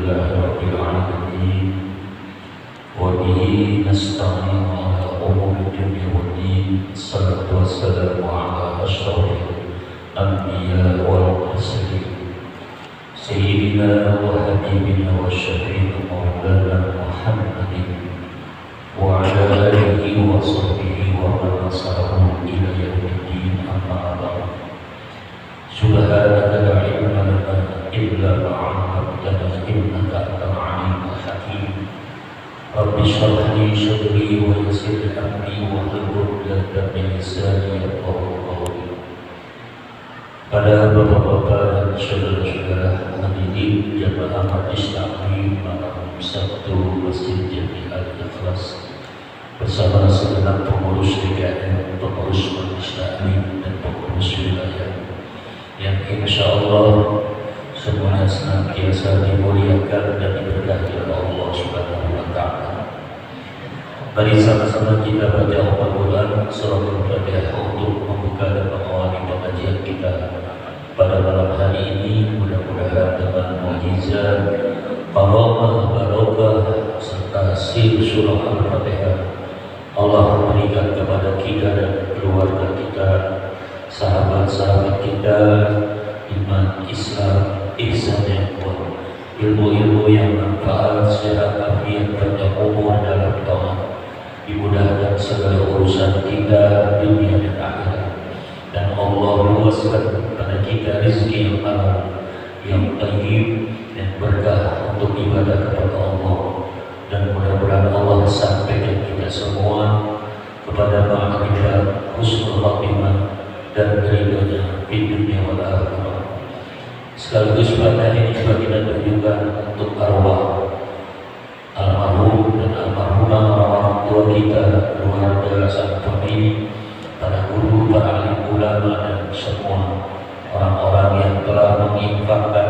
لله رب العالمين وبه نستعين على أمور الدنيا والدين. الصلاة والسلام على أشرف الأنبياء والمرسلين سيدنا وحبيبنا وشفيعنا مولانا محمد وعلى آله وصحبه ومن نصره إلى يوم الدين. أما بعد، سبحانك لا علم لنا إلا ما علمتنا إنك أنت العليم الحكيم. رب اشرح لي صدري ويسر أمري واحلل عقدة من لساني يفقهوا قولي. Pada bapak-bapak dan saudara-saudara hadirin jamaah Majlis Taklim malam Sabtu Masjid Jami Al-Ikhlas bersama segenap pengurus DKM, pengurus Majlis Taklim dan pengurus wilayah yang insya Allah semuanya senantiasa dimuliakan dan diberkahi oleh Allah Subhanahu wa Ta'ala. Mari sama-sama kita baca Al-Quran surah Al-Fatihah untuk membuka dan mengawali pengajian kita pada malam hari ini. Mudah-mudahan dengan mukjizat, karamah, barokah serta sir surah Al-Fatihah Allah memberikan kepada kita dan keluarga kita, sahabat-sahabat kita, iman, Islam, ihsan yang kuat, ilmu-ilmu yang manfaat, sehat, afiat, panjang umur dalam taat, dimudahkan segala urusan kita dunia dan akhirat, dan Allah luaskan kepada kita rezeki yang halal, yang thayyib dan berkah untuk ibadah kepada Allah. Dan mudah-mudahan Allah sampaikan kita semua kepada ma'rifat, husnul khatimah dan ridhonya di dunia wal akhirah. Sekaligus pada ini juga kita tunjukkan untuk arwah almarhum dan almarhumah, orang tua kita, keluarga, sahabat famili, para guru, para alim ulama dan semua orang-orang yang telah menginfakkan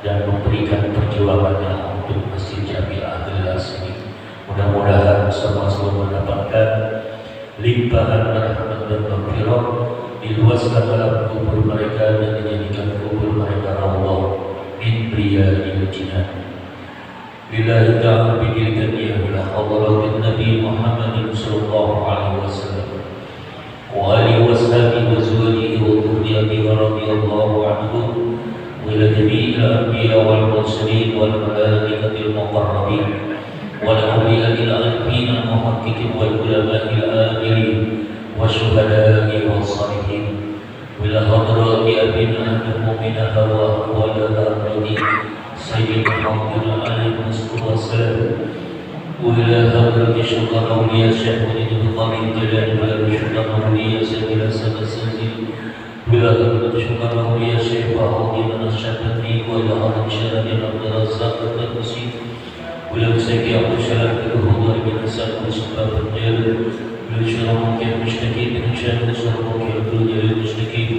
dan memberikan perjuangannya untuk Masjid Jami Al-Ikhlas ini. Mudah-mudahan semua mendapatkan limpahan rahmat dan maghfirah, diluaskan dalam kubur mereka dan dijadikan kubur mereka raudhah min riyadil jinan. Billahi ta'ala bidilkan ya ila hadratin Nabi Muhammad sallallahu alaihi wasallam wa alihi wa sahbihi wa zawjihi wa dhurriyyatihi radhiyallahu anhum wa ila jami'il anbiya wal mursalin wal malaikatil muqarrabin wal awliya'il arifin al muhaqqiqin wal ulama'il amilin wa syuhada'i was salihin wa ila hadrati abina al-mu'mina wa al-ardi Sayyidina Muhammad alaihi wassalam wa ila hadrati syuhada awliya Syekh Muhyiddin Qadir Jalal wa ila syuhada awliya Sayyidina Sayyid wa ila hadrati syuhada awliya Syekh Bahauddin Asy-Syabani wa ila hadrati Syekh Abdul Razzaq Al-Qudsi wa ila Sayyid Abdul Salam Al-Hudari bin Hasan Mustafa Al-Jalal wa ila syuhada al-mushtaqin min syarri al-Jalal al-mushtaqin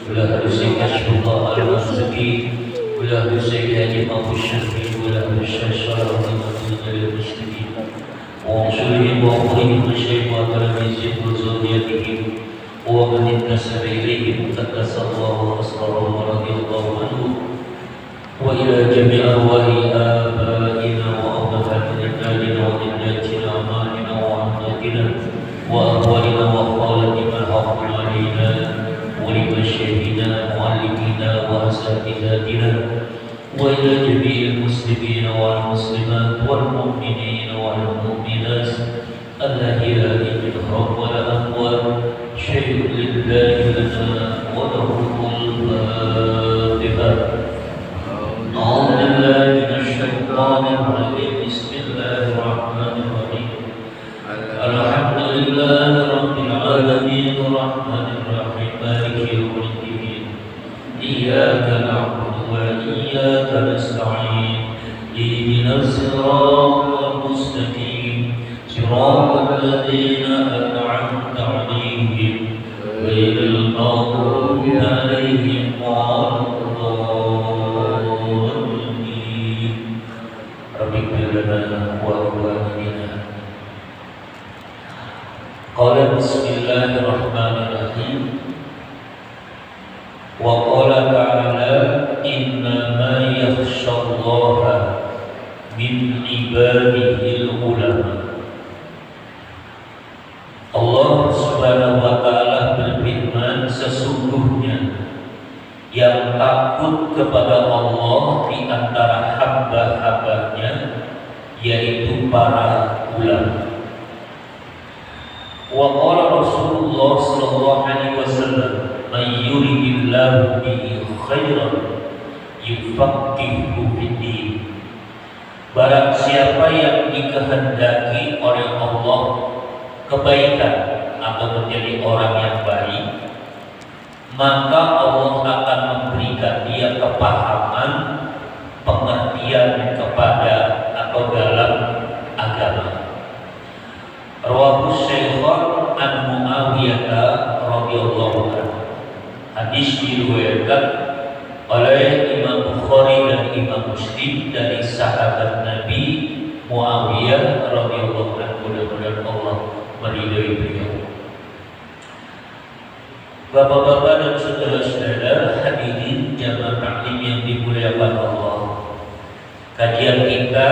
wa ila hadrati Kashfullah al-Muzdaki ولا بسيئات أو الشر ولا بالشر ولا بالمشركين وانصرهم وأخرجهم الشيطان ولمزهم وذريتهم ومن انتسب إليهم قدس الله أسرارهم ورضي الله عنهم وإلى جميع أرواح آبائنا وأمهاتنا أجدادنا وجداتنا أعمالنا وعماتنا وأخوالنا وأخوالنا الحق علينا ولمشايخنا معلمينا وأساتذتنا وإلى جميع المسلمين والمسلمات والمؤمنين والمؤمنات الأحياء منهم والأموات شيء لله لنا ولهم الفاتحة. أعوذ بالله من الشيطان الرجيم. بسم الله الرحمن الرحيم. الحمد لله رب العالمين الرحمن الرحيم مالك يوم الدين. إياك نعبد وإياك نستعين. اهدنا الصراط المستقيم صراط الذين أنعمت عليهم غير المغضوب عليهم ولا الضالين. رب اغفر لنا ولوالدينا. قال بسم الله الرحمن الرحيم. وقال تعالى إنما يخشى الله min ibadihil ulama. Allah Subhanahu wa taala berfirman, sesungguhnya yang takut kepada Allah di antara hamba-hambanya yaitu para ulama. Wa qala Rasulullah sallallahu alaihi wasallam, "May yuridillahu bihi khairan yufaqihuhu fid-din." Barang siapa yang dikehendaki oleh Allah kebaikan atau menjadi orang yang baik, maka Allah akan memberikan dia kepahaman, pengertian kepada atau dalam agama. Rawahu Syaikhan an Muawiyah radhiyallahu anhu. Hadis diriwayatkan oleh Imam Bukhari dan Imam Muslim dari sahabat Nabi Muawiyah radhiyallahu anhu, mudah-mudahan Allah meridhai beliau. Bapak-bapak dan saudara-saudara hadirin jamaah taklim yang dimuliakan Allah, kajian kita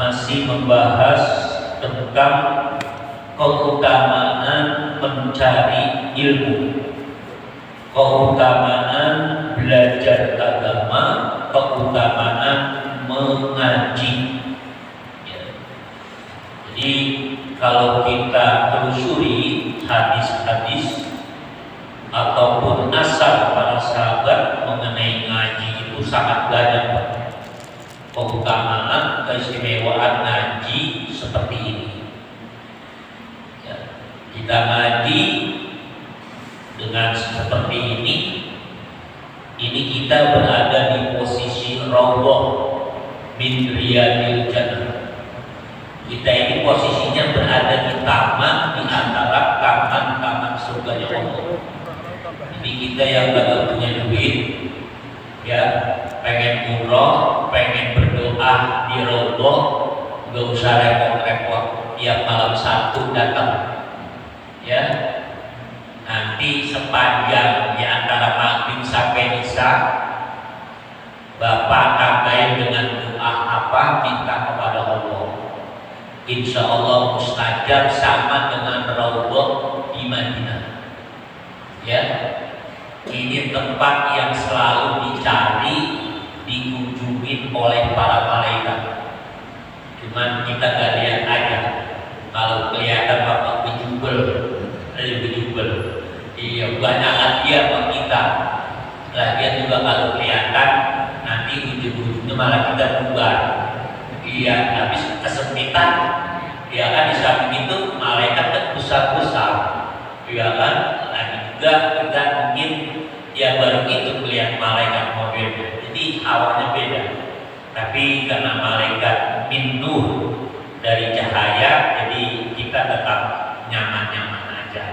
masih membahas tentang keutamaan mencari ilmu, keutamaan belajar agama, keutamaan mengaji. Jadi kalau kita telusuri hadis-hadis ataupun asal para sahabat mengenai ngaji itu sangat banyak. Keutamaan, keistimewaan ngaji seperti ini. Ya, kita ngaji dengan seperti ini kita berada di posisi raudhah min riyadil jannah. Kita ini posisinya berada di taman di antara taman-taman surganya Allah. Jadi kita yang gak punya duit, ya pengen umroh, pengen berdoa di raudhah, gak usah repot-repot tiap malam Sabtu datang, ya. Nanti sepanjang di antara maghrib sampai isya, Bapak tambahin dengan doa apa, minta kepada Allah. Insya Allah mustajab sama dengan raudhah di Madinah. Ya, ini tempat yang selalu dicari, dikunjungi oleh para malaikat. Cuman kita gak lihat aja. Kalau kelihatan Bapak bejubel, iya banyak hadiah buat kita. Lagian juga kalau kelihatan nanti ujung-ujungnya malah kita bubar. Iya, habis kesempitan. Ya kan, di samping itu malaikat kan besar-besar. Iya kan, lagi juga kita mungkin ya baru itu melihat malaikat mobilnya. Jadi awalnya beda. Tapi karena malaikat min nur dari cahaya, jadi kita tetap nyaman-nyaman aja.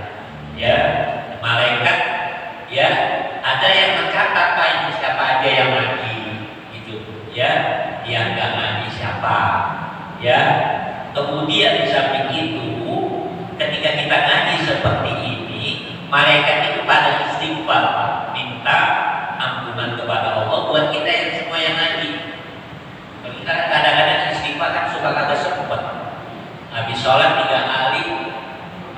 Ya, malaikat ya ada yang mencatat Pak, ini siapa aja yang ngaji gitu ya, yang nggak ngaji siapa ya. Kemudian di samping itu ketika kita ngaji seperti ini, malaikat itu pada istighfar, minta ampunan kepada Allah buat kita yang semua yang ngaji. Kita kadang-kadang istighfar kan suka kagak sempat. Habis sholat 3 kali,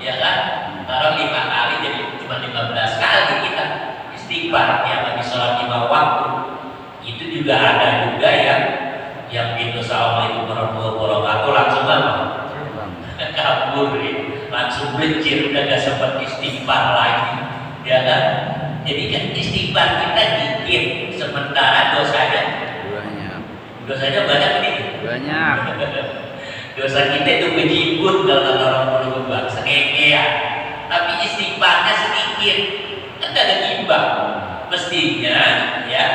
ya kan? Taruh 5 kali jadi cuma 15 kali kita istighfar yang habis sholat 5 waktu. Itu juga ada juga yang pintu assalamualaikum warahmatullahi wabarakatuh langsung apa? Kabur, langsung blecir, udah gak sempat istighfar lagi, ya kan? Jadi kan istighfar kita dikit, sementara dosanya banyak nih. Banyak. Dosa kita itu bejibun kalau orang berubah, sengekean. Tapi istighfarnya sedikit, kan gak ada timbang. Mestinya ya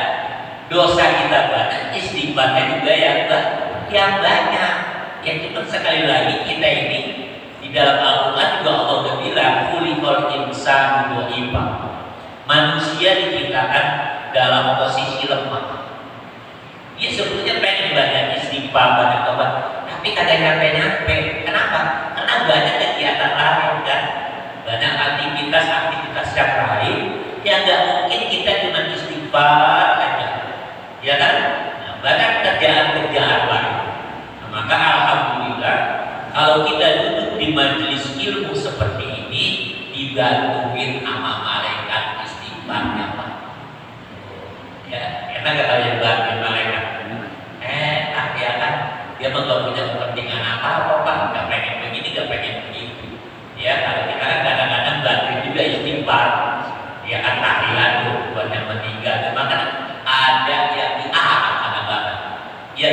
dosa kita banyak, istighfarnya juga yang banyak. Yang cuma sekali lagi kita ini di dalam Al-Quran juga Allah udah bilang khuliqal insanu dha'ifa. Manusia diciptakan dalam posisi lemah. Dia sebetulnya pengen banyak istighfar, banyak tobat, tapi kadang nyampe. Kenapa? Karena banyak kegiatan lain kan, banyak aktivitas yang lain yang nggak mungkin kita cuma istighfar aja, ya kan? Nah, banyak kerjaan lain. Kalau kita duduk di majelis ilmu seperti ini, dibantuin sama malaikat istighfarnya Pak. Ya, enak gak kalian bantuin malaikat? Ya kan, dia mah gak punya kepentingan apa-apa Pak, gak pengen begini, gak pengen begitu. Ya, kalau kita kan kadang-kadang bantuin juga istighfar. Ya kan tahlilan tuh buat yang meninggal. Cuma kan ada yang diarah kadang-kadang. Iya,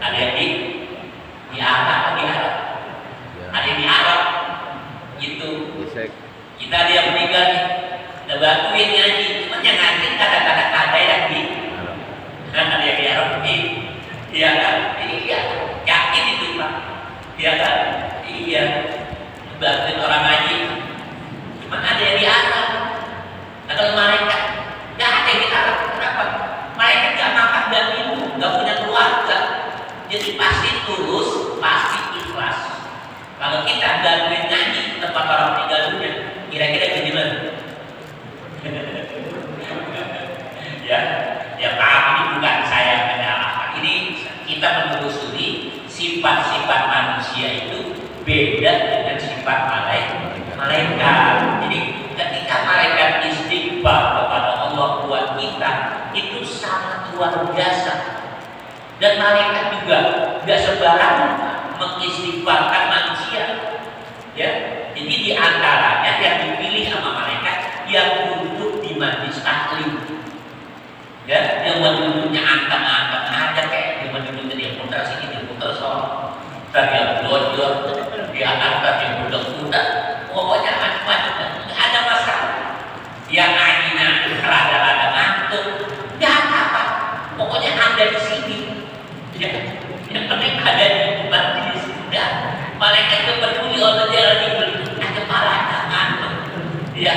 ada yang diarah, ada yang diarah. Gitu. Kita ada yang meninggal nih, kita bantuin nyanyi. Cuma yang nyanyi kadang-kadang ada yang ada yang diarah. Iya kan? Iya, yakin itu Pak. Iya kan? Iya. Bantuin orang ngaji. Cuma ada yang diarah. Nah kalau malaikat, gak ada yang diarah. Kenapa? Malaikat gak makan dan minum, gak punya keluarga. Jadi pasti tulus, pasti ikhlas. Kalau kita bantuin nyanyi tempat orang meninggal dunia, kira-kira gimana? Ya maaf, ini bukan saya menyalahkan. Ini kita menelusuri sifat-sifat manusia itu beda dengan sifat malaikat. Jadi ketika malaikat istighfar kepada Allah buat kita, itu sangat luar biasa. Dan malaikat juga tidak sembarangan mengistighfarkan manusia. Ya, jadi di antaranya yang dipilih sama malaikat yang duduk di majlis taklim. Ya, yang duduknya anteng-anteng aja kayak dia duduknya dia putar sini, dia putar sono. Tadi yang blonjor, dia angkat yang budak-budak. Pokoknya macam-macam, nggak ada masalah. Yang anjingnya rada-rada ngantuk, nggak apa-apa. Pokoknya ada di sini. Ya, yang penting ada di majlis. Ya, malaikat itu peduli oleh dia lagi ada kepalanya ngantuk. Ya,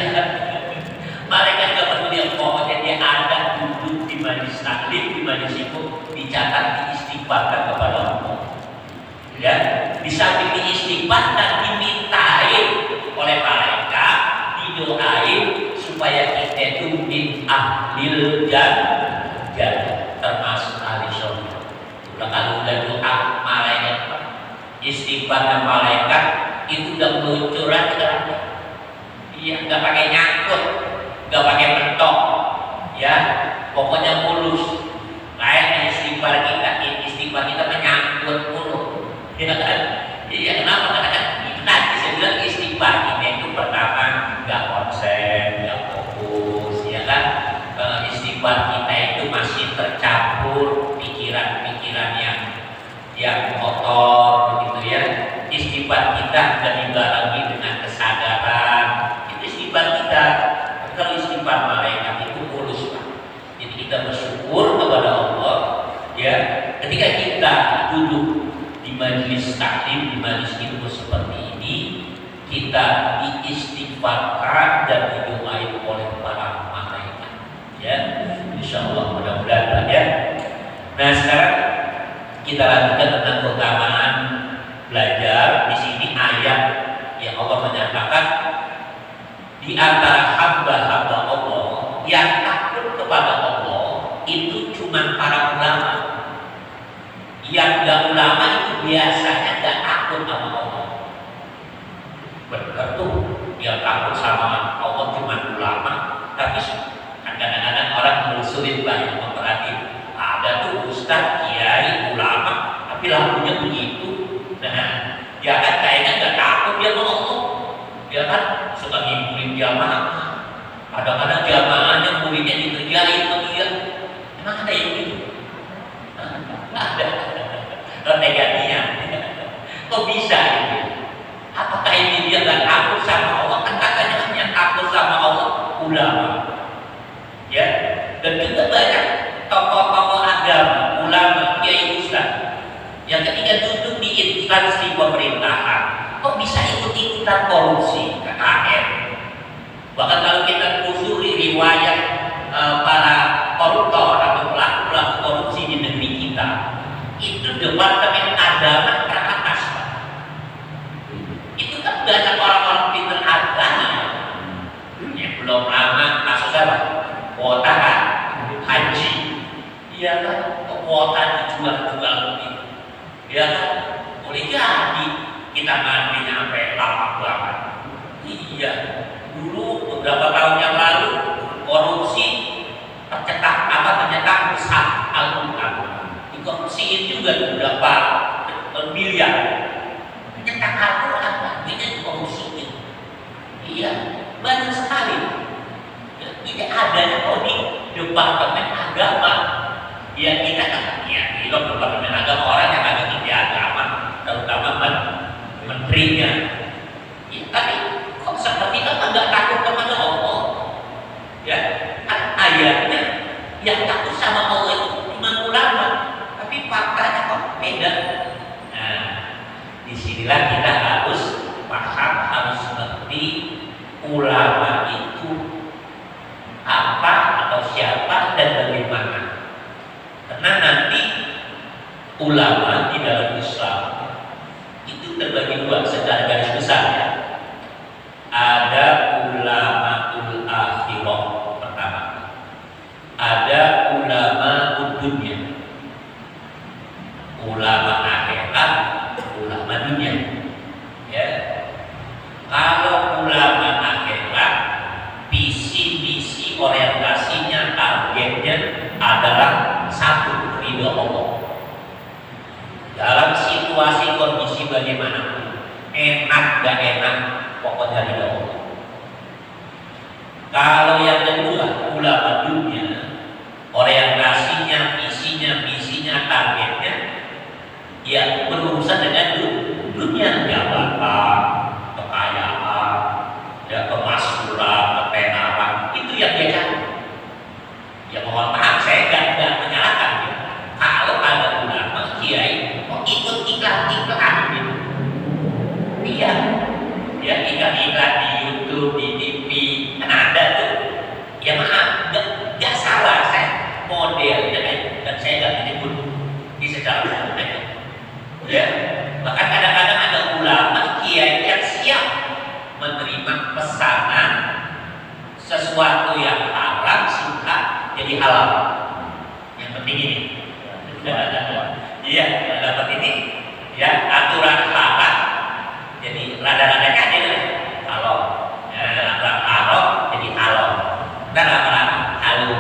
malaikat itu peduli pokoknya dia ada duduk di majlis taklim, di majlis itu dicatat diistighfarkan kepada Allah. Ya, di samping diistighfarkan dimintain oleh malaikat, didoain supaya kita itu min ahlil jannah, termasuk ahli surga. Kalau udah doa malaikat, istighfar malaikat itu udah meluncuran ke iya, nggak pakai nyangkut, nggak pakai mentok, ya, pokoknya mulus. Kayak istighfar kita menyangkut mulu. Ya kan? Iya, kenapa? Karena itu tadi saya bilang istighfar kita itu pertama nggak konsen, nggak fokus, ya kan? Istighfar kita itu masih tercampur pikiran-pikiran yang kotor, begitu ya. Istighfar kita sudah dibarengi dengan kesadaran. Itu istighfar kita. Kalau istighfar malaikat itu mulus Pak. Jadi kita bersyukur kepada Allah, ya. Ketika kita duduk di majelis taklim, di majelis ilmu seperti ini, kita diistighfarkan dan didoain oleh para malaikat. Ya, insya Allah mudah-mudahan ya. Nah sekarang kita lanjutkan tentang keutamaan belajar. Di sini ayat yang Allah menyatakan di antara hamba-hamba Allah yang takut kepada Allah itu cuma para ulama. Yang gak ulama itu biasanya gak takut sama Allah. Benar tuh, yang takut sama Allah cuma ulama. Tapi kadang-kadang orang menelusurin banyak memperhati. Ada tuh ustaz, kiai, ulama, tapi lakunya begitu. Nah, dia kan kayaknya gak takut dia sama Allah. Dia kan suka ngikutin jamaah. Kadang-kadang jamaahnya muridnya dikerjain sama dia. Emang ada yang gitu? Nggak ada. Negatifnya. Kok bisa gitu? Apakah ini dia nggak takut sama Allah? Kan katanya yang takut sama Allah ulama. Ya, dan juga banyak tokoh-tokoh agama, ulama, kiai ustaz yang ketika duduk di instansi pemerintahan, kok bisa ikut-ikutan korupsi, KKN. Bahkan kalau kita telusuri riwayat para koruptor atau pelaku-pelaku korupsi di negeri kita, itu departemen agama teratas. Itu kan banyak orang-orang pintar agama yang belum lama kasus apa? Kuota kan? Haji. Iya kan? Kuota dijual-jual begitu. Iya kan? Boleh jadi kita ngantrinya sampai lama banget. Iya, dulu beberapa tahun yang lalu korupsi mencetak besar Al-Quran. Dikorupsiin juga beberapa miliar. Mencetak Al-Quran, duitnya dikorupsiin. Iya, banyak sekali. Tidak adanya kok di departemen agama. Ya kita kan, ya di departemen agama orang yang agak tinggi agama, terutama menterinya. Ya, tapi kok seperti apa nggak takut kepada Allah? Ya, kan ayatnya yang takut sama Allah itu cuma ulama, tapi faktanya kok beda. Nah, disinilah kita harus paham, harus mengerti ulama itu apa atau siapa dan bagaimana. Karena nanti ulama di dalam Islam itu terbagi dua secara garis besar ya. Ada ulamaul akhirah pertama, ada ulama dunia. Ulama akhirat, ulama dunia. Ya. Kalau ulama akhirat, visi misi orientasinya, targetnya adalah satu, ridho Allah. Dalam situasi kondisi bagaimanapun, enak gak enak, pokoknya ridho Allah. Kalau yang kedua, ulama dunia, orientasinya, misinya, targetnya, ya berurusan dengan dunia, jabatan, kekayaan, ya kemakmuran, ketenaran, itu yang dia cari. Ya mohon maaf, saya nggak menyalahkan ya. Kalau ada ulama kiai kok ikut iklan gitu. Iya, ya iklan di YouTube, di TV, kan ada tuh. Ya maaf, nggak salah, saya modelnya dan saya nggak menyebut di secara umum. Ya, bahkan kadang-kadang ada ulama kiai yang siap menerima pesanan sesuatu yang haram suka jadi halal. Yang penting ini, iya dapat ini, ya aturan halal jadi rada-rada kaget halal, aturan halal jadi halal, dan lama-lama halal,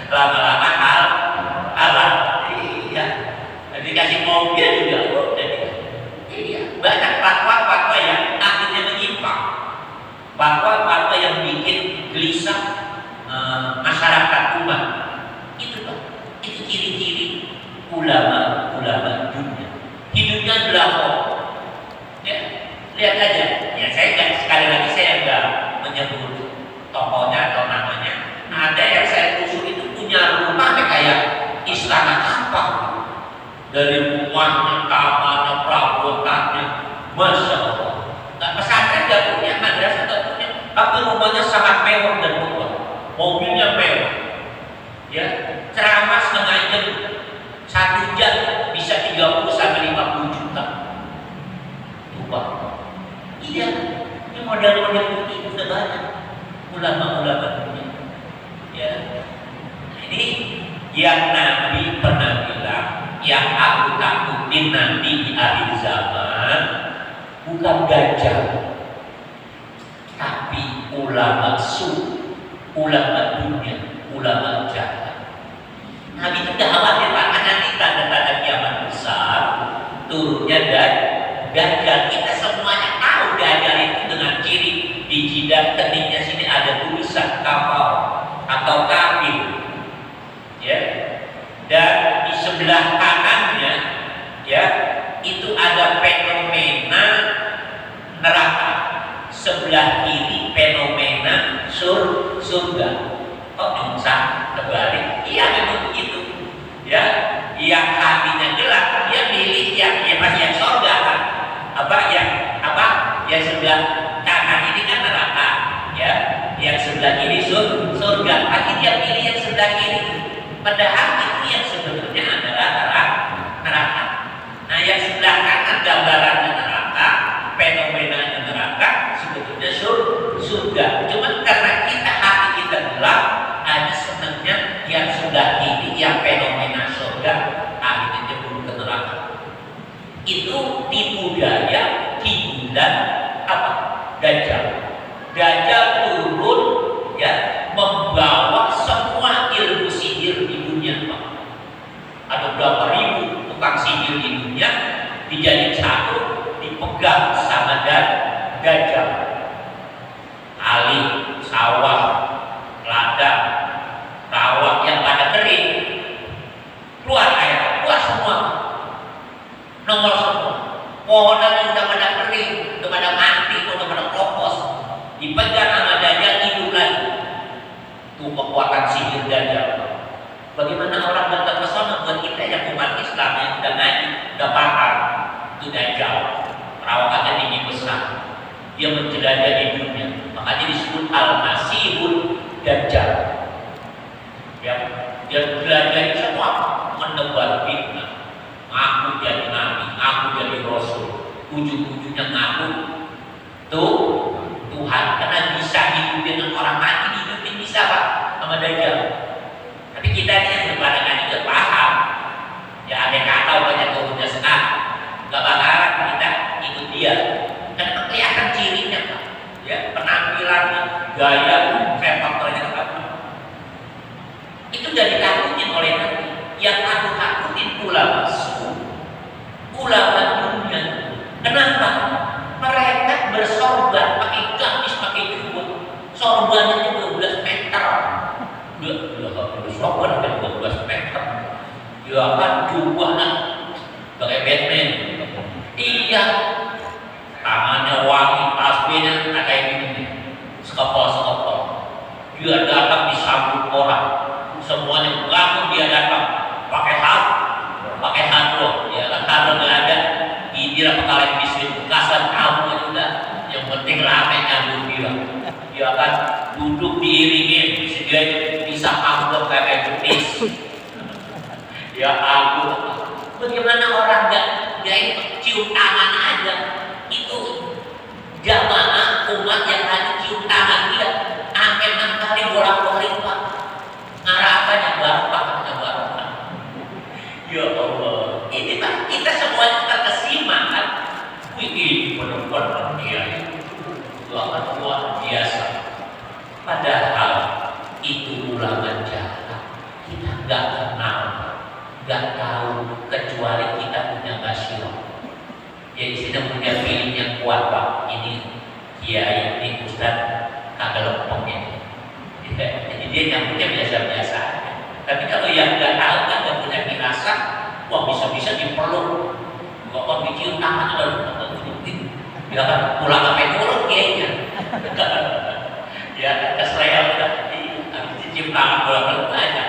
lama-lama halal. Iya, dikasih mobil juga, jadi iya banyak fatwa-fatwa yang akhirnya menyimpang, fatwa-fatwa yang bikin gelisah masyarakat umat. Itu Pak, itu ciri-ciri ulama dunia. Hidupnya belakang. Ya, lihat aja. Ya sekali lagi saya nggak menyebut tokohnya atau namanya. Ada yang saya tusuk itu punya rumah kayak istana apa? Dari rumahnya, kamarnya, perabotannya, masya Allah. Nggak pesantren nggak punya, madrasah nggak punya, tapi rumahnya sangat mewah dan megah, mobilnya mewah. Ya, ceramah setengah jam, 1 jam bisa 30 sampai 50 juta. Tuh iya, ini model-model begitu udah banyak ulama-ulama dunia. Ya, ini yang Nabi pernah bilang, yang aku takutin nanti di akhir zaman bukan gajah, tapi ulama ulama dunia, ulama jahat. Nabi itu tidak khawatir Pak, nanti tanda-tanda kiamat besar turunnya dajjal. Kita semuanya tahu dajjal itu dengan ciri di jidat keningnya sini ada tulisan kafir atau kafir, ya. Dan di sebelah kanannya, ya, itu ada fenomena neraka. Sebelah kiri fenomena surga. Oh, bisa terbalik? Iya memang begitu. Ya, yang hatinya gelap, dia milih yang pasti yang surga kan? Yang sebelah kanan ini kan neraka, ya. Yang sebelah kiri surga. Tapi dia pilih yang sebelah kiri. Padahal itu yang sebetulnya adalah neraka. Nah, yang sebelah kanan gambarannya neraka, fenomenanya neraka, sebetulnya surga. Cuma karena hati kita gelap, ada senangnya yang sebelah kiri, yang fenomena surga, akhirnya jebur ke neraka. Itu tipu daya Dajjal. Dajjal turun ya, membawa semua ilmu sihir di dunia, Pak. Ada berapa ribu tukang sihir di dunia dijadiin satu, dipegang sama Dajjal. Ali, sawah, ladang, rawa yang pada kering, keluar air, keluar semua, nongol semua. Pohonan yang udah pada kering, udah pada mati, udah pada kopos, dipegang sama Dajjal, hidup lagi. Itu kekuatan sihir Dajjal. Bagaimana orang terpesona buat kita yang umat Islam yang udah ngaji, udah paham, itu Dajjal. Perawakannya tinggi besar, dia menjelajah di dunia, makanya disebut Al-Masihul Dajjal. Ya, dia belajar semua, menebar fitnah. Aku jadi nabi, aku jadi rasul, ujung-ujungnya ngaku tuh Tuhan, karena bisa hidupin orang mati, hidupin bisa, Pak, sama Dajjal. Tapi kita ini yang berbarengan juga paham, ya ada kata banyak turunnya senang, gak bakalan kita ikut dia, karena kelihatan cirinya, Pak. Ya, penampilannya, gaya, sepak ternyata itu udah ditakutin oleh Nabi. Yang aku takutin ulama dunia. Kenapa? Mereka bersorban pakai gamis, pakai jubah. Sorbannya 12 meter. Sorban ada 12 meter. Ya kan jubahnya pakai Batman. Iya. Tangannya wangi, tasbihnya kayak gini. Sekepal. Dia datang disambut orang. Semuanya langsung dia datang pakai hardrock, ya kan hardrock nggak ada, ini lah kalian bisnis bekasan kamu juga, yang penting rame nyambung dia, ya kan duduk diiringin, sehingga bisa ambil kayak betis, ya aku, bagaimana orang nggak cium tangan aja, itu jamaah umat yang tadi cium tangan dia, sampai 6 kali bolak-balik, Pak. Harapannya barokah. Ya Allah, ini Pak, kita semua terkesima kan. Ini benar-benar dia luar biasa. Padahal itu ulama jahat. Kita nggak kenal, nggak tahu, kecuali kita punya basyirah. Ya istilah punya feeling yang kuat, Pak. Ini kiai, ini ustaz, kagak lempeng ini. Jadi dia nyambutnya biasa-biasa. Tapi kalau yang nggak tahu kan nggak punya firasat, wah bisa-bisa dipeluk, kok dicium tangan lalu, ya kan pulang sampai turun kayaknya, ya keselea udah, habis dicium tangan pulang aja.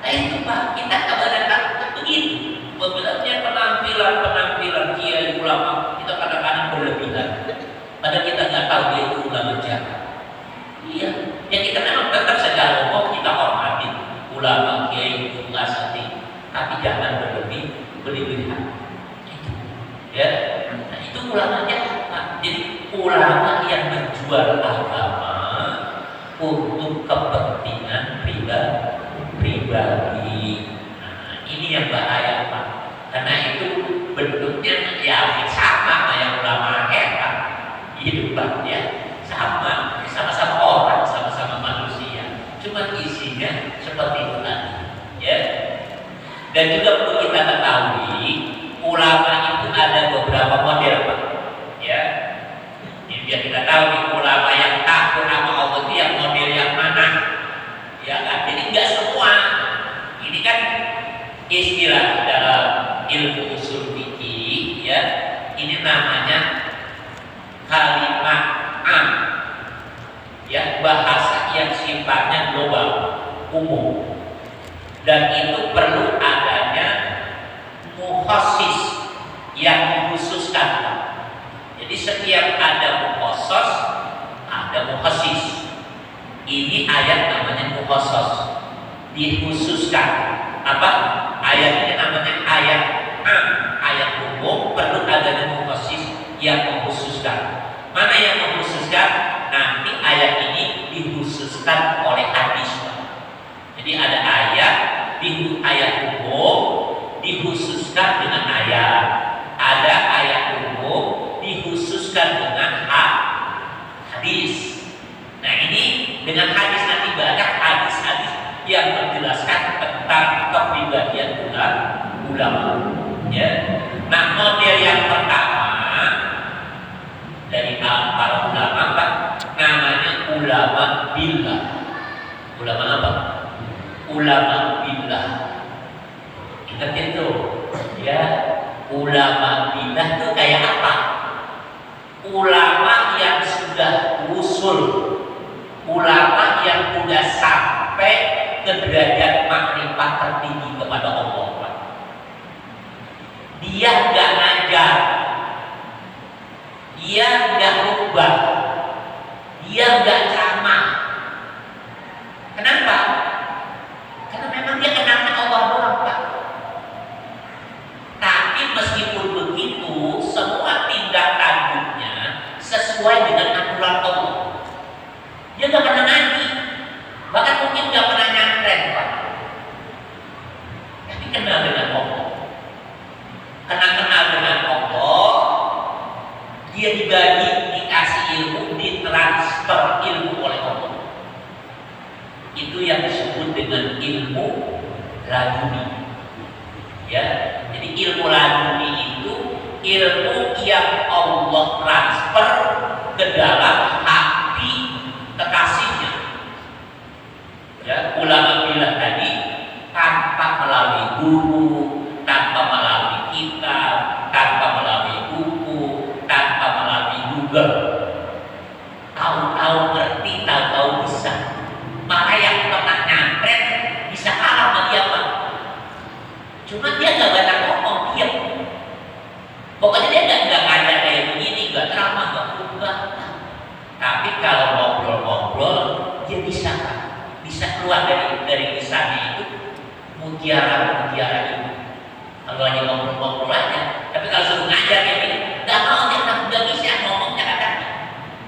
Nah itu Pak, kita kadang-kadang begitu. Sebenarnya penampilan kiai ulama kita kadang-kadang berlebihan. Padahal kita nggak tahu dia itu ulama jahat. Iya, ya kita memang tetap secara umum kita hormati ulama kiai ngasati, tapi jangan berlebihan. Ya, nah itu ulamanya apa? Jadi ulama yang menjual agama untuk kepentingan pribadi. Nah, ini yang bahaya, Pak. Karena itu bentuknya ya sama kayak ulama hebat, hidup ya sama-sama orang, sama-sama manusia. Cuma isinya seperti itu tadi, ya. Dan juga perlu kita ketahui, ulama itu ada beberapa model, Pak. Ya, ini biar kita tahu nih, ulama yang takut sama Allah itu yang model yang mana, ya kan? Jadi nggak semua. Ini kan istilah dalam ilmu usul fikih, ya. Ini namanya kalimat am, ya, bahasa yang sifatnya global, umum, dan itu perlu adanya mukhasis yang dikhususkan. Jadi setiap ada mukhasis, ada mukhasis. Ini ayat namanya mukhasis, dikhususkan. Apa? Ayat ini namanya ayat am, ayat umum, perlu adanya mukhasis yang mengkhususkan. Mana yang mengkhususkan? Nanti ayat ini dikhususkan oleh hadis. Jadi ada ayat umum dikhususkan dengan ayat. Ada ayat umum dikhususkan dengan hadis. Nah ini dengan hadis nanti banyak hadis-hadis yang menjelaskan tentang kepribadian ulama. Ya. Nah model yang pertama dari para ulama Pak, namanya ulama billah. Ulama apa? Ulama billah. Ingat itu, ya. Ulama billah itu kayak apa? Ulama yang sudah usul, ulama yang sudah sampai ke derajat makrifat tertinggi kepada Allah. Dia nggak ngajar, dia nggak rubah, dia nggak ceramah. Kenapa? Karena memang dia kenalnya Allah doang, Pak. Tapi meskipun begitu, semua tindak tanduknya sesuai dengan aturan Allah. Dia nggak pernah ngaji, bahkan mungkin nggak pernah nyantren, Pak. Tapi kenal dengan Allah. Karena kenal dengan Allah, dia dikasih ilmu, ditransfer ilmu oleh Allah. Itu yang disebut dengan ilmu laduni. Ya, jadi ilmu laduni itu ilmu yang Allah transfer ke dalam hati kekasihnya. Ya, ulama bilang tadi tanpa melalui guru, tanpa melalui kitab, tanpa melalui buku, tanpa melalui Google. Tahu-tahu ngerti, tahu-tahu bisa. Maka yang pernah nyantret bisa kalah sama dia, Pak. Cuma dia nggak banyak ngomong, diam. Pokoknya dia nggak ngajar kayak begini, nggak ceramah, nggak khutbah. Tapi kalau ngobrol-ngobrol, dia bisa keluar dari lisannya itu mutiara-mutiara itu. Kalau hanya ngobrol-ngobrol aja, tapi kalau suruh ngajar ya nggak mau, dia nggak bisa ngomongnya kadang,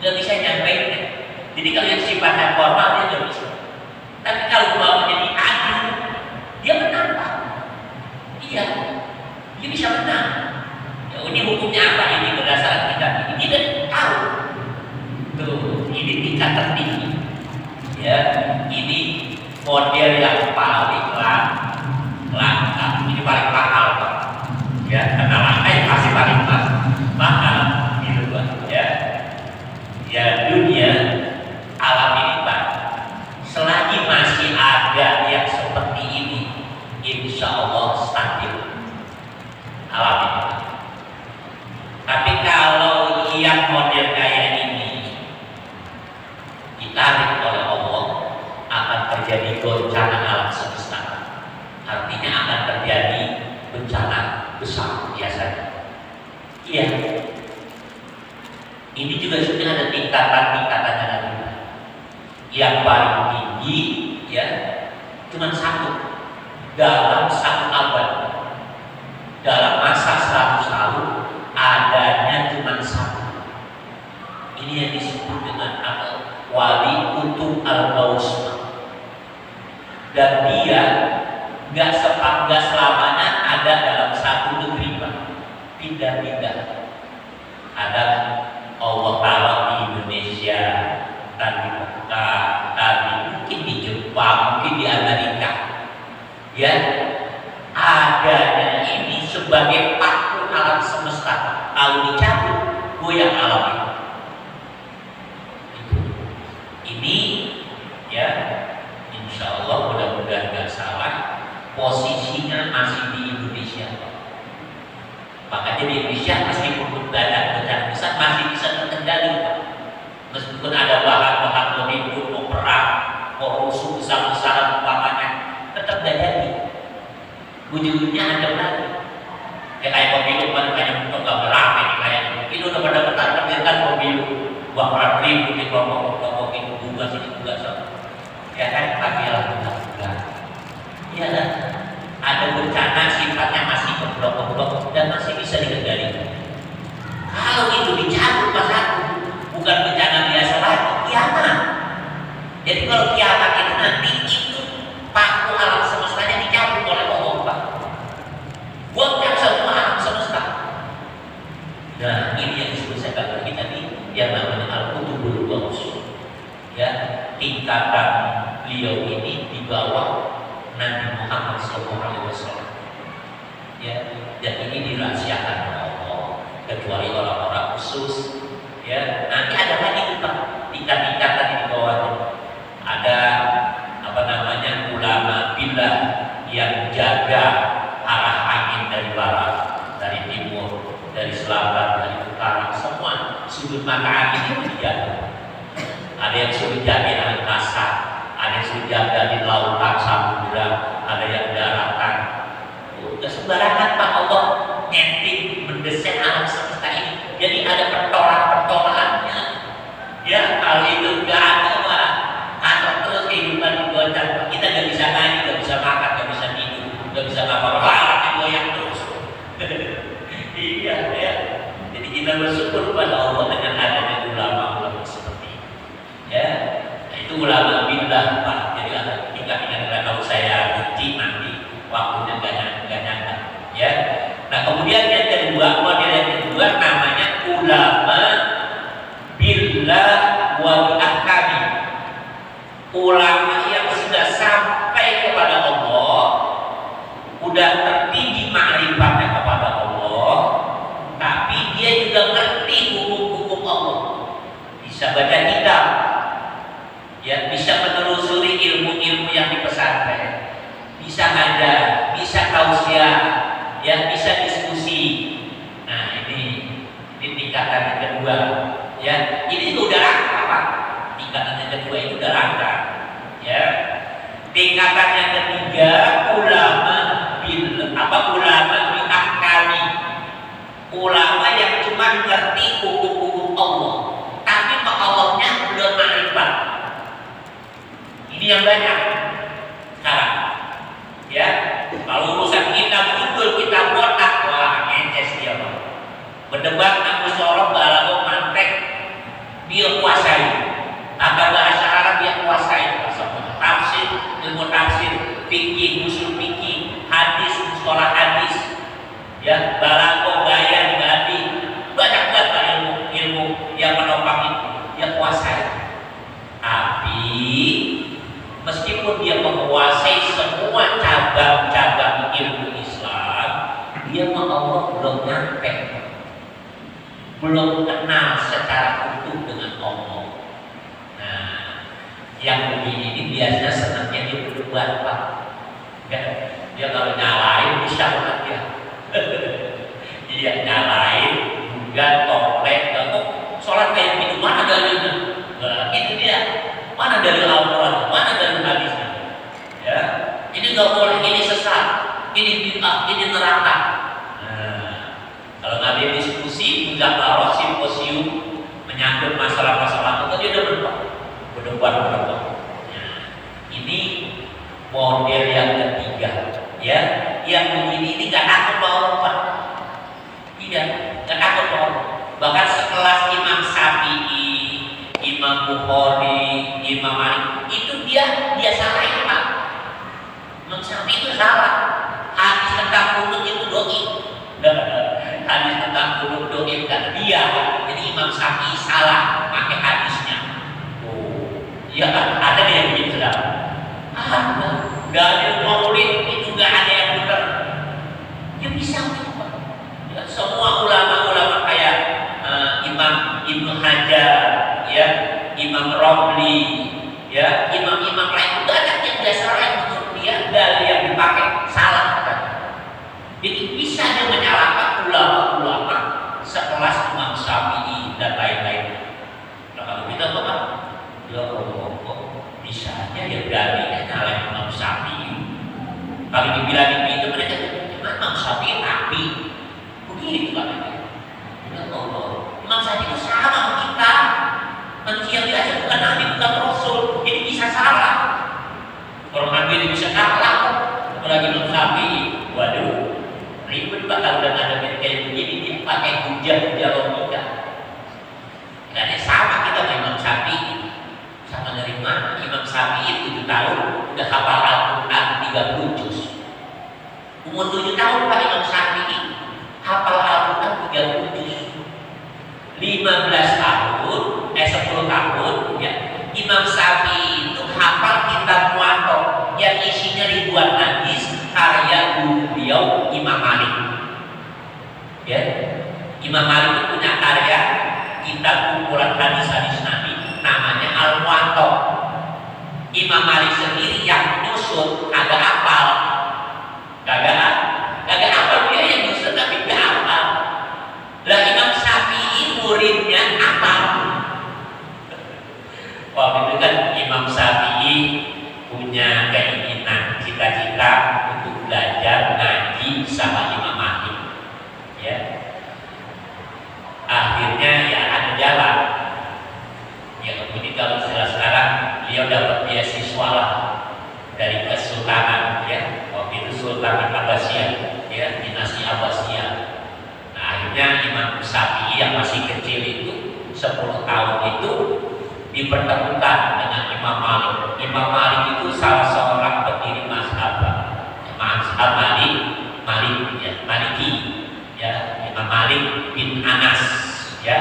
nggak bisa nyampein. Jadi kalau yang sifatnya formal dia nggak bisa. Tapi kalau mau menjadi adu, dia menang, Pak. Iya, dia bisa menang. Ya, ini hukumnya apa ini berdasarkan kitab ini? Dia tahu. Tuh, ini tingkat tertinggi. Ya, ini model yang paling langka. Ini paling mahal, Pak. Ya, karena langka yang pasti paling mahal. Gitu, Pak. Ya, ya dunia alam ini, Pak. Selagi masih ada yang seperti ini, insya Allah stabil alam ini. Tapi kalau yang model kayak ini ditarik oleh Allah, akan terjadi goncangan alam semesta. Artinya akan terjadi bencana besar biasanya. Iya. Ini juga sudah ada tingkatan-tingkatannya lagi. Yang paling tinggi, ya, cuma satu dalam satu abad. Dalam masa 100 tahun adanya cuma satu. Ini yang disebut dengan wali kutub al-Ghaus. Dan dia nggak selamanya ada dalam satu negeri, Pak. Pindah-pindah. Ada Allah Ta'ala di Indonesia, dan di Mekah, dan mungkin di Jepang, mungkin di Amerika. Ya, adanya ini sebagai paku alam semesta. Kalau dicabut, goyang alam ini. Ini, ya, insya Allah mudah-mudahan nggak salah. Posisinya masih di Indonesia. Makanya di Indonesia meskipun badan bencana besar masih bisa terkendali, Pak. Meskipun ada bahan-bahan ribut, mau perang, mau rusuh besar-besaran umpamanya, tetap gak jadi. Ujung-ujungnya ada lagi. Ya kayak pemilu kemarin kayak nggak berapa ini kayak itu udah pada bertarung pemilu, bahkan ribut di kelompok itu tugas ini tugas. Ya kan pakai lah. Ya kan? Ada bencana sifatnya masih berblok-blok dan masih bisa dikendalikan. Kalau itu dicabut pas satu, bukan bencana biasa lagi, kiamat. Jadi kalau kiamat itu nanti itu paku alam semestanya dicabut oleh Allah, Pak. Buatkan semua alam semesta. Nah ini yang disebut saya kata tadi yang namanya al-kutubul tingkatan beliau ini di bawah Nabi Muhammad SAW. Ya, dan ini dirahasiakan oleh Allah kecuali orang-orang khusus. Ya, nanti ada lagi tingkat-tingkatan di bawahnya. Ada ulama billah yang jaga arah angin dari barat, dari timur, dari selatan, dari utara, semua sudut mata angin itu dijaga. Ada yang suruh jaga dengan kasar, ada yang suruh jaga di lautan samudra, ada yang daratan. Udah sembarangan Pak Allah nyeting mendesain alam semesta ini. Jadi ada pertolongannya. Ya, kalau itu nggak ada mah atau terus kehidupan digoncang. Kita nggak bisa ngaji, nggak bisa makan, nggak bisa tidur, nggak bisa apa-apa, goyang terus. Iya, ya. Jadi kita bersyukur kepada Allah dengan adanya ulama-ulama seperti ini. Ya, nah, itu ulama billah Pak. Jadi ada tingkat-tingkat kalau saya benci nanti waktunya nggak nyangka. Ya. Nah kemudian yang kedua, model yang kedua namanya ulama billah wa bi'ahkami. Ulama yang sudah sampai kepada Allah, udah tertinggi ma'rifatnya kepada Allah, tapi dia juga ngerti hukum-hukum Allah, bisa baca kitab, ya, bisa menelusuri ilmu-ilmu yang di pesantren, bisa ngajar, bisa tausiah, ya, bisa diskusi. Nah ini tingkatan yang kedua. Ya, ini udah langka Pak. Tingkatan yang kedua itu udah langka. Ya. Tingkatan yang ketiga ulama bi'ahkami. Ulama yang cuma ngerti hukum-hukum Allah, tapi Allahnya belum ma'rifat. Ini yang banyak sekarang. Ya, kalau urusan kita betul kita botak, wah ngeces dia Pak. Berdebat nang musyarah balago mantek dia kuasai. Tata bahasa Arab dia kuasai. Tafsir, ilmu tafsir, fikih, usul fikih, hadis, mustalah hadis. Ya, balago gaya diganti. Banyak banget ilmu yang menopang itu dia kuasai. Tapi meskipun dia menguasai semua cabang-cabang ilmu Islam, dia mah Allah belum nyampe, belum kenal secara utuh dengan Allah. Nah, yang begini ini biasanya senangnya dia berdebat Pak. Ya, dia kalau nyalain bisa banget ya. Dia nyalain, bukan komplek, kok sholat kayak gitu mana dalilnya? Nah, itu dia. Mana dari Al-Quran, mana dari hadisnya? Ya, ini nggak boleh, ini sesat, ini bid'ah, ini neraka. Nah, kalau nggak ada diskusi, muzakarah, simposium menyangkut masalah-masalah itu dia udah berdebat. Nah, ini model yang ketiga, ya, yang begini ini nggak takut mau Pak. Tidak, nggak takut mau. Bahkan sekelas Imam Syafi'i, Imam Bukhari, Imam Malik, itu dia salahin Pak. Imam Syafi'i itu salah. Hadis tentang kunut itu doi. Hadis tentang kunut doi kan dia. Jadi Imam Syafi'i salah pakai hadisnya. Oh, iya kan? Ada dia yang bikin sedang. Ada. Dari Maulid itu nggak ada yang benar. Dia bisa gitu Pak. Ya, semua ulama-ulama kayak Imam Ibnu Hajar, ya, Imam Romli, ya, imam-imam lain banyak yang dasarnya menurut dia dalil yang dipakai salah kan? Jadi bisa dia menyalahkan ulama-ulama sekelas Imam Syafi'i dan lain-lain. Nah kalau kita Pak, ya Allah, bisanya ya berani nyalahin Imam Syafi'i. Kalau dibilang itu mereka Imam Syafi'i nabi, begitu kan? Ya Allah, Imam Syafi'i itu sama sama kita. Manusia biasa, bukan nabi, bukan rasul, jadi bisa salah. Orang nabi ini bisa salah, apalagi Imam Syafi'i. Waduh, ribet Pak kalau udah ada kayak begini dia pakai hujah logika. Dan sama kita dengan Imam Syafi'i. Sama dari mana? Imam Syafi'i 7 tahun udah hafal Al-Quran 30 juz. Umur 7 tahun Pak Imam Syafi'i hafal Al-Quran 30 juz. 15 tahun, 10 tahun ya, Imam Syafi'i itu Imam Malik itu punya karya kitab kumpulan hadis-hadis Nabi namanya Al-Muwatta. Imam Malik sendiri yang nyusun kagak hafal, kagak hafal, dia yang nyusun tapi gak hafal. Lah Imam Syafi'i muridnya hafal. Waktu itu kan Imam Syafi'i punya keinginan, cita-cita untuk belajar ngaji sama Imam Malik. Ya, akhirnya ya ada jalan. Ya kemudian kalau sekarang beliau dapat beasiswa lah dari Kesultanan, ya waktu itu Sultan Abbasiyah, ya dinasti Abbasiyah. Nah akhirnya Imam Syafi'i yang masih kecil itu 10 tahun itu dipertemukan dengan Imam Malik. Imam Malik itu salah seorang pendiri mazhab Maliki, ya Imam Malik bin Anas, ya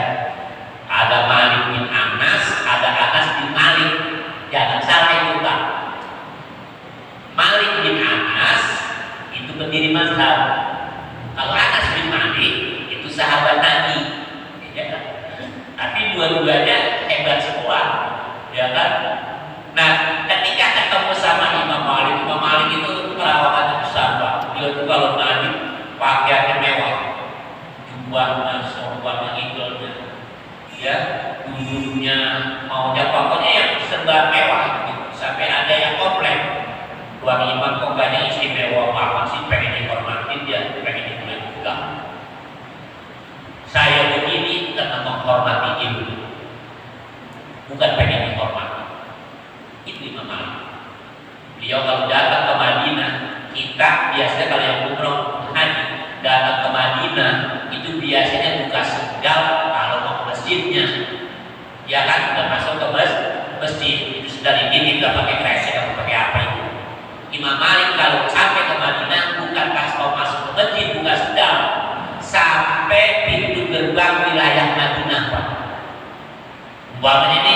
ada Malik bin Anas, ada Anas bin Malik, jangan salah itu Pak. Malik bin Anas itu pendiri mazhab. Kalau Anas bin Malik itu sahabat Nabi, ya kan? Tapi dua-duanya hebat semua, ya kan? Nah, ketika ketemu sama Imam Malik itu perawakannya besar Pak. Dia itu kalau Nabi pakaiannya mewah, jubahnya, sorbannya, idolnya, ya, dulunya, maunya pokoknya yang serba mewah gitu. Sampai ada yang komplain, Tuan Imam kok banyak istimewa banget sih, pengen dihormatin dia, pengen dibuat juga. Saya begini karena menghormati ilmu, bukan pengen dihormati. Itu Imam Malik. Beliau kalau datang ke Madinah, kita biasanya kalau yang umroh haji datang ke Madinah itu biasanya buka sendal kalau mau ke masjidnya, ya kan, udah masuk ke masjid itu sendal ini nggak pakai kresek atau pakai apa itu. Imam Malik kalau sampai ke Madinah bukan pas mau masuk ke masjid buka sendal, sampai pintu gerbang wilayah Madinah Pak. Umpamanya ini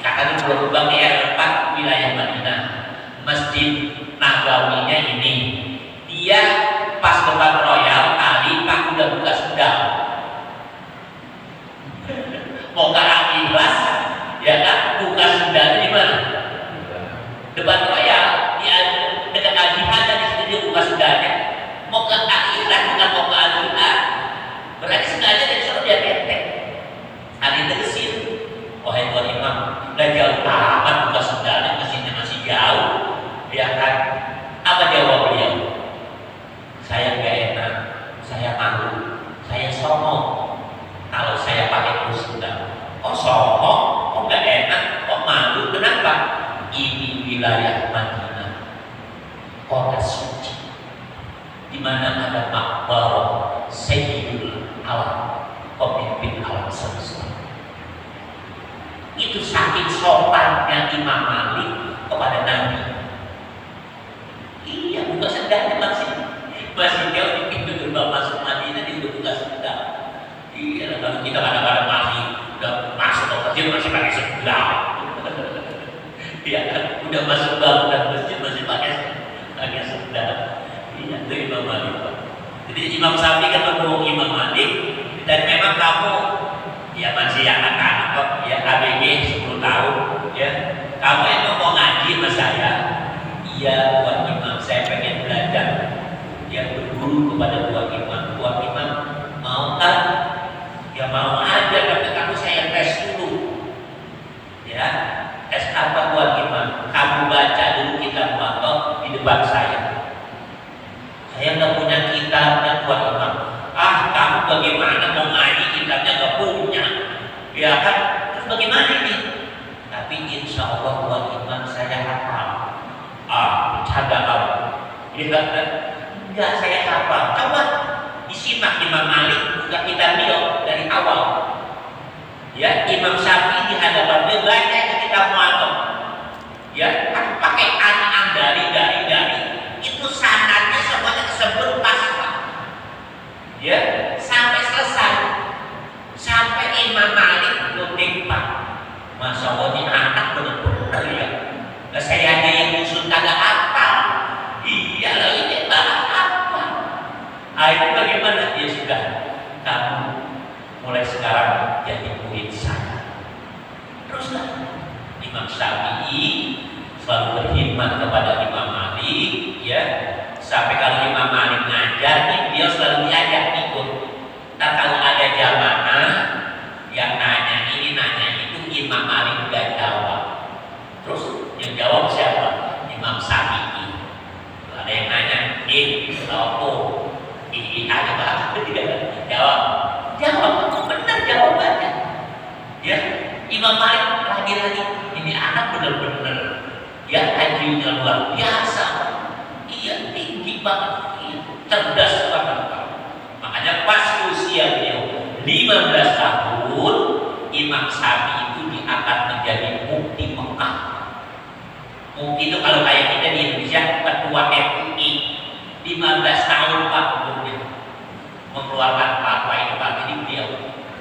katanya pulau gerbang di R4 wilayah Madinah, Masjid Nabawinya ini, dia pas depan Royal kali Pak udah buka sendal. Mau ke Al-Ibas, ya kan, buka sendalnya di mana? Depan Royal, dia dekat Al-Jihad di situ dia buka sendalnya. Mau ke Al-Ilah bukan mau ke Al-Jihad, berarti sendalnya dari sana dia tenteng. Ada yang tegesin, wahai Tuan Imam, udah jauh amat buka sendalnya, mesinnya masih jauh, ya kan? Apa jawab beliau? Saya gak enak, saya malu, saya songong kalau saya pakai sendal. Oh songong, oh gak enak, oh malu, kenapa? Ini wilayah Madinah, kota suci, di mana ada makbarah Sayyidul Alam, pemimpin alam semesta. Itu saking sopannya Imam Malik kepada Nabi. Iya, buka sendalnya masih jauh di pintu gerbang masuk Madinah dia udah buka sendal. Iya, kalau kita kadang-kadang masih udah masuk ke masjid masih pakai sendal. Iya kan, udah masuk bangunan masjid masih pakai sendal. Iya, itu Imam Malik. Jadi Imam Syafi'i ketemu Imam Malik dan memang kamu ya masih anak-anak kok, ya ABG 10 tahun, ya kamu emang mau ngaji sama saya? Iya Tuan Imam, saya pengen belajar, ya berguru kepada Tuan Imam. Tuan Imam mau kan? Ya mau aja, tapi kamu saya tes dulu, ya tes apa Tuan Imam? Kamu baca dulu kitab Muwatta di depan saya. Saya nggak punya kitabnya Tuan Imam. Ah, kamu bagaimana mau ngaji kitabnya nggak punya? Ya kan? Terus bagaimana ini? Tapi insya Allah Tuan Imam saya hafal. Ah, bercanda kamu. Ya kan? Enggak, saya hafal. Coba disimak Imam Malik buka kitab beliau dari awal. Ya, Imam Syafi'i di hadapan beliau baca kitab Muwatta. Ya, kan pakai an dari. Itu sanadnya semuanya disebut pas. Ya, sampai selesai. Sampai Imam Malik nutik Pak. Masya Allah ini anak benar-benar ya. Nah, saya aja yang nyusun kagak hafal. Iya lah ini kagak hafal. Itu bagaimana? Ya sudah, kamu Imam Syafi'i selalu berkhidmat kepada Imam Malik, ya. Sampai kalau Imam Malik ngajar nih, dia selalu diajak ikut. Ntar kalau ada jamaah yang nanya ini nanya itu, Imam Malik gak jawab. Terus yang jawab siapa? Imam Syafi'i. Ada yang nanya, apa? Ini aja Pak, tidak jawab. Jawab, benar jawabannya. Ya, Imam Malik lagi-lagi, ini anak benar-benar ya IQ-nya luar biasa. Iya, tinggi banget, iya, cerdas banget. Makanya pas usia beliau 15 tahun, Imam Syafi'i itu diangkat menjadi mufti Mekah. Mufti itu kalau kayak kita di Indonesia ketua MUI, 15 tahun Pak umurnya mengeluarkan fatwa ini Pak. Jadi beliau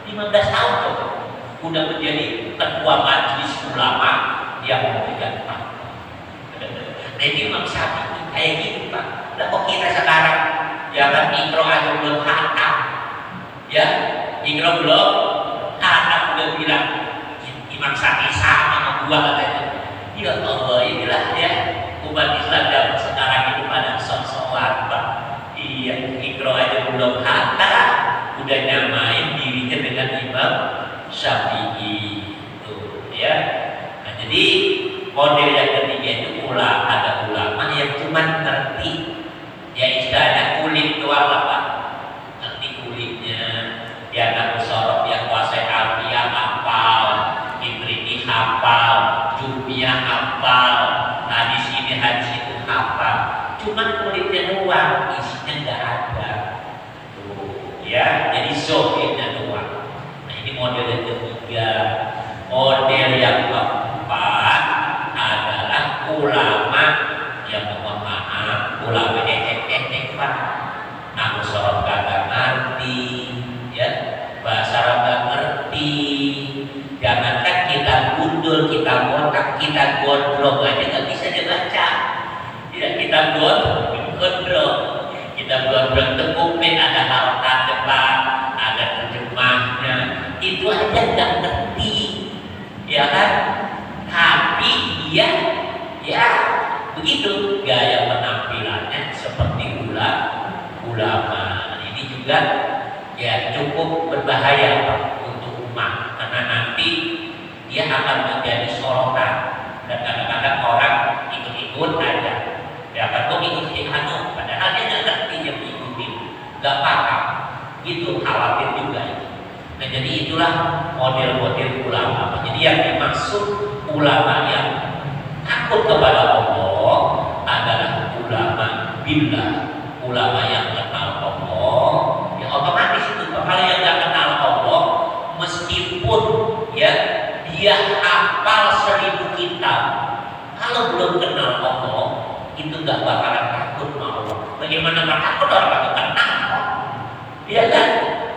15 tahun tuh udah menjadi ketua majelis ulama yang memberikan fatwa. Jadi Imam Syafi'i kayak gitu Pak. Lah kok kita sekarang ya kan Iqra aja belum hatam, ya Iqra belum hatam udah bilang Imam Syafi'i sama gua katanya. Ya Allah, inilah ya umat Islam zaman sekarang itu pada sok-sokan Pak. Iya, Iqra aja belum hatam udah nyamain dirinya dengan Imam Syafi'i itu, ya. Nah, jadi model yang ketiga itu ada ulama yang cuma ngerti, ya istilahnya kulit doang lah Pak, ngerti kulitnya, ya kan musyarab yang kuasai alfiah hafal, Ibrani hafal, Jumiyah hafal, hadis ini hadis itu hafal, cuma kulitnya doang, isinya nggak ada. Tuh, ya, jadi zohirnya doang. Nah ini model yang ketiga. Model yang keempat adalah ulama yang mohon maaf, ulama ecek-ecek Pak. Nah, musyarab kagak ngerti, ya, bahasa Arab gak ngerti. Jangankan kita gundul, kita botak, kita gondrong aja gak bisa dibaca. Tidak, kita gondrong, kita gondrong tekupin, ada harokat depan, ada terjemahnya, itu aja gak ngerti, ya kan? Tapi dia ya begitu gaya penampilannya seperti ulama. Ini juga ya cukup berbahaya Pak untuk umat, karena nanti dia akan menjadi sorotan dan kadang-kadang orang ikut-ikut aja. Ya kan, kok ikut anu, padahal dia nggak ngerti yang diikuti, nggak paham. Itu khawatir juga itu. Nah jadi itulah model-model ulama. Jadi yang dimaksud ulama yang takut kepada Allah adalah ulama billah, ulama yang kenal Allah. Ya otomatis itu kalau yang nggak kenal Allah, meskipun ya dia hafal 1000 kitab, kalau belum kenal Allah itu nggak bakalan takut sama Allah. Bagaimana nggak takut orang nggak kenal? Ya kan,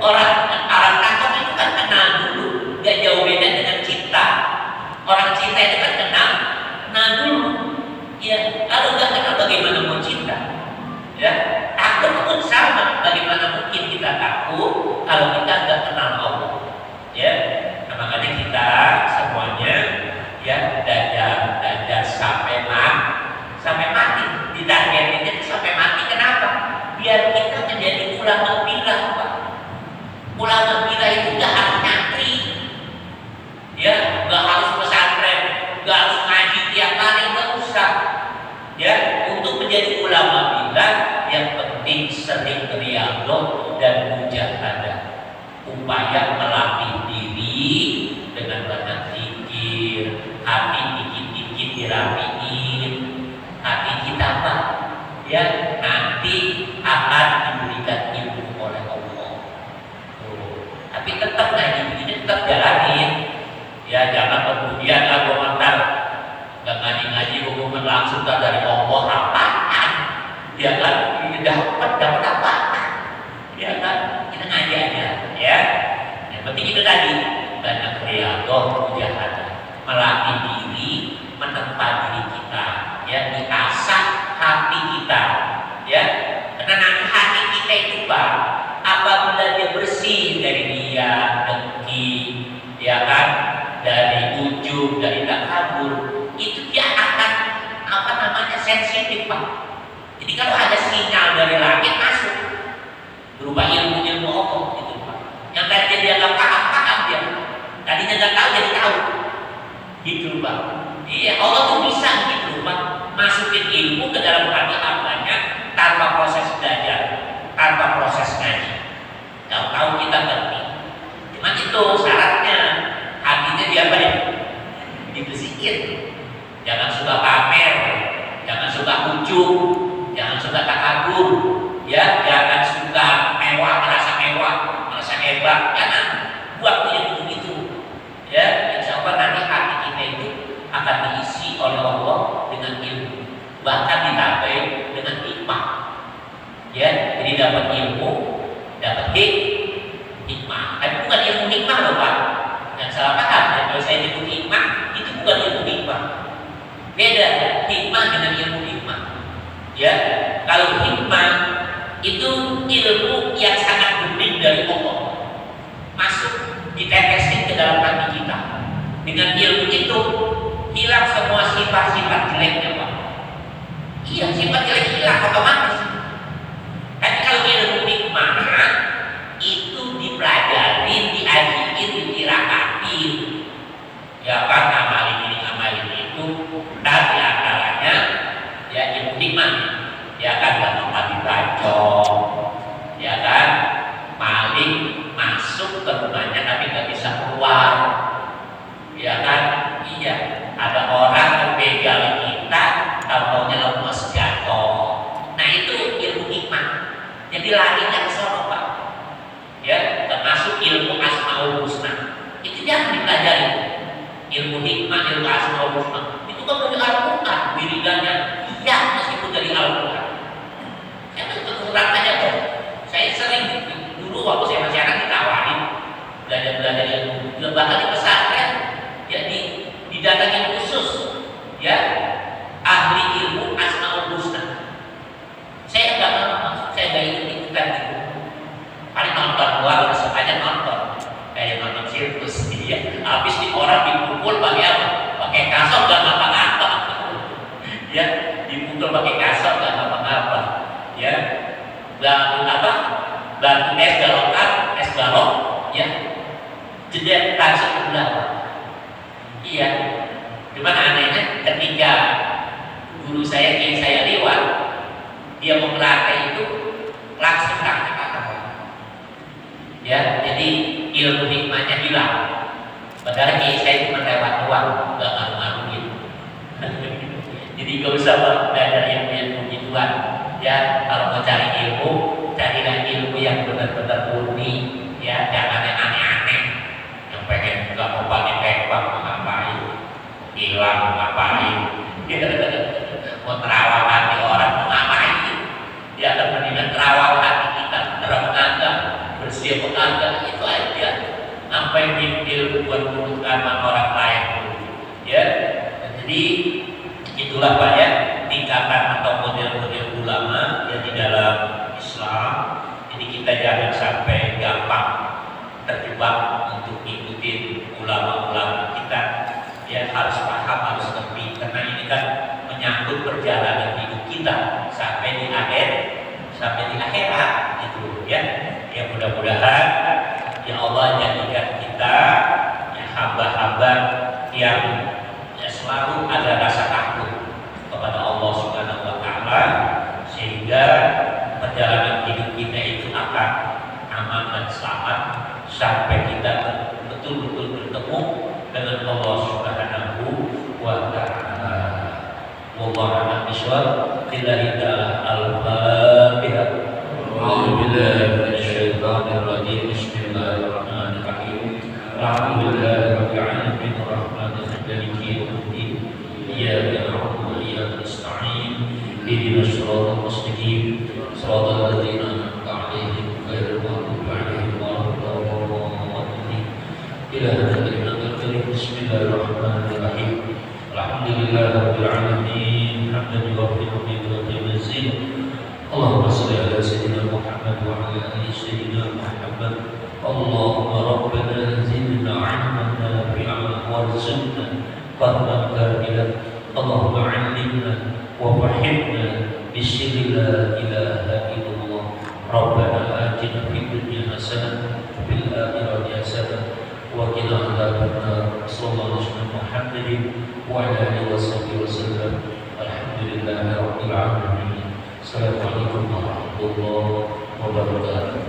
orang takut itu kan kenal dulu, nggak jauh beda dengan cinta. Orang cinta itu kan kenal dulu. Ya, kalau nggak kenal bagaimana mau cinta? Ya, takut pun sama. Bagaimana mungkin kita takut kalau kita nggak kenal Allah? Ya, nah, makanya kita semuanya ya belajar sampai mati. Ditargetinnya sampai mati. Kenapa? Biar kita menjadi ulama billah Pak. Ulama billah itu nggak harus nyantri, ya, nggak harus pesantren, nggak harus ngaji tiap hari, nggak usah. Ya, untuk menjadi ulama billah yang penting sering riyadhah dan mujahadah, upaya melatih diri dengan banyak zikir, hati dikit-dikit dirapiin, hati kita Pak, ya nanti akan diberikan ilmu oleh Allah. Tapi tetap ngaji begini, tetap jalanin. Ya jangan kemudian aku mentar nggak ngaji hukuman langsung tak dari Allah apaan? Ya kan, dapat apaan? Ya kan, kita ngaji aja. Ya, yang penting itu tadi banyak riyadhah, mujahadah, melatih diri, menempa diri kita, ya diasah hati kita, ya. Karena nanti hati kita itu Pak, apabila dia bersih dari riya, dengki, ya kan, dari ujub, ujub, dari takabur, itu dia akan sensitif Pak. Jadi kalau ada sinyal dari langit masuk berupa ilmu-ilmu Allah gitu Pak. Yang tadinya dia nggak paham dia. Tadinya nggak tahu jadi tahu. Gitu Pak. Iya, Allah tuh bisa gitu Pak. Masukin ilmu ke dalam hati hambanya tanpa proses belajar, tanpa proses ngaji. Tahu kita ngerti. Cuma itu syaratnya hatinya dia apa ya? Dibersihin. Jangan suka pamer, jangan suka ujub, jangan suka takabur, ya, jangan suka mewah, merasa hebat, jangan buat yang begitu. Ya, insya Allah nanti hati kita itu akan diisi oleh Allah dengan ilmu, bahkan ditambah dengan hikmah. Ya, jadi dapat ilmu, dapat hikmah. Tapi bukan ilmu hikmah loh Pak. Yang salah paham. Ya, kalau saya nyebut hikmah, itu bukan ilmu hikmah. Beda hikmah dengan ilmu hikmah. Ya, kalau hikmah itu ilmu yang sangat bening dari Allah, masuk ditetesin ke dalam hati kita. Dengan ilmu itu hilang semua sifat-sifat jeleknya Pak. Iya, sifat jelek hilang otomatis. Tapi kalau ilmu hikmah itu dipelajari, diajiin, ditirakatin, ya kan, amalin itu dan diantaranya ya ilmu hikmah, ya kan, gak tempat dibacok, ya kan, maling masuk ke rumahnya tapi gak bisa keluar, ya kan, iya, ada orang yang begal kita, tahu-taunya lemes jatuh. Nah itu ilmu hikmah. Jadi larinya ke sana Pak. Ya, termasuk ilmu Asmaul Husna. Itu jangan dipelajari. Ilmu hikmah, ilmu Asmaul Husna. Itu kan dari Al-Quran, wiridannya. Iya, meskipun dari Al-Quran. Saya terus aja kok. Saya sering dulu waktu saya masih anak ditawarin belajar ilmu. Bahkan di pesantren, ya didatangin khusus, ya, ahli ilmu Asmaul Husna. Saya nggak mau, saya nggak ikut-ikutan gitu. Paling nonton doang, besok aja nonton. Kayak nonton sirkus, ya. Habis di orang dipukul pakai apa? Pakai kasok nggak ngapa-ngapa. Ya, dipukul pakai kasok nggak ngapa-ngapa. Ya, batu apa? Batu es balok, ya. Jeda langsung ke belakang. Iya. Cuman anehnya ketika guru saya, kiai saya lewat, dia mau melatih itu langsung praktek apa? Ya, jadi ilmu hikmahnya hilang. Padahal kiai saya cuma lewat doang, nggak ngaruh-ngaruhin. Jadi gak usah belajar ilmu gituan. Ya, kalau mau cari ilmu, carilah ilmu yang benar-benar murni. Ya, jangan yang aneh-aneh. Yang pengen nggak mau pakai tembak mau ngapain? Hilang mau ngapain? Mau terawat hati orang mau ngapain? Ya, mendingan terawat hati kita, terawat bersih pengaga, itu aja. Sampai mikir buat memutuskan orang lain. Ya, jadi itulah Pak ya, tingkatan atau model-model ulama yang di dalam Islam. Jadi kita jangan sampai gampang terjebak untuk ikutin ulama-ulama kita. Ya, harus paham, harus ngerti, karena ini kan menyangkut perjalanan hidup kita sampai di akhirat gitu ya. Ya, mudah-mudahan ya Allah jadikan kita ya hamba-hamba yang ya selalu ada rasa takut kepada Allah Subhanahu wa taala, sehingga perjalanan hidup kita itu akan aman dan selamat sampai kita betul-betul bertemu dengan Allah Subhanahu wa taala. Wallahu a'lam bishawab. Billahi ta'ala al-Fatihah. A'udzu billahi minasyaitonir rajim. Bismillahirrahmanirrahim. Alhamdulillahi rabbil alamin arrahmanir rahim maliki yaumiddin. Iyyaka na'budu wa iyyaka nasta'in. Ihdinas siratal mustaqim. Shiratal ladzina an'amta 'alaihim ghairil maghdubi 'alaihim waladdallin. Bismillahirrahmanirrahim. Alhamdulillahi rabbil alamin. Hamdan yuwaffiqu wa yuwazzi. Allahumma shalli ala sayyidina Muhammad wa ala ali sayyidina Muhammad. Allahumma rabbana zidna 'ilman nafi'an warzuqna فهما كاملا. اللهم علمنا وفهمنا بسر لا إله إلا الله. ربنا آتنا في الدنيا حسنة وفي الآخرة حسنة وقنا عذاب النار. صلى الله عليه وسلم محمد وعلى آله وصحبه وسلم. الحمد لله رب العالمين. السلام عليكم ورحمة الله وبركاته.